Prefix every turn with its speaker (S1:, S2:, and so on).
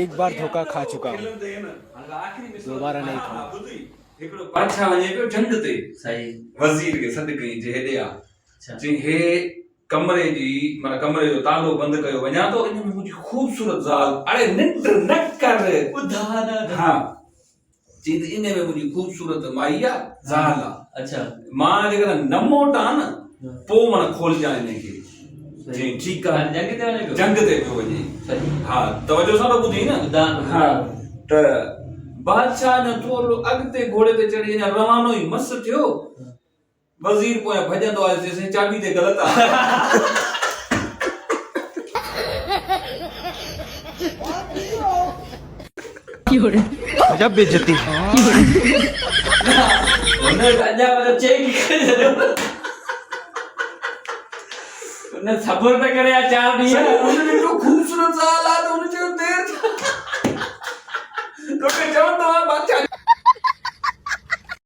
S1: एक बार धोखा खा चुका हूँ, दोबारा नहीं खाऊंगा।
S2: पाछा वञे पियो झंड ते
S3: सही
S2: वज़ीर खे सॾु कई जे हेॾे आ चई हे कमरे जी माना कमरे जो तालो बंदि कयो वञा थो इन में मुंहिंजी ख़ूबसूरत ज़ाल अड़े निंड न कर
S3: ॿुधाना
S2: हा चई त इन में मुंहिंजी ख़ूबसूरत माई आ ज़ाल आ
S3: अच्छा
S2: मां जेकर न मोटां न पोइ माना खोलजां इनखे चई ठीकु आहे
S3: जंग ते वञे पियो
S2: जंग ते पियो वञे
S3: सही
S2: हा तवजो सां त ॿुधी न
S3: ॿुधान
S2: हा त बादशाह न थोरो अॻिते घोड़े ते चढ़ी अञा रवानो ई मस थियो वज़ीर पोयां भॼंदो आहे चयसि चाबी ते ग़लति आहे
S1: गजब बेइज्जती।
S3: हुन अञा मतलब चेक करे छॾियो हुन सब्र न करे 4 ॾींहं
S2: हुन ॾिठो ख़ूबसूरत ज़ाल आहे त हुन चयो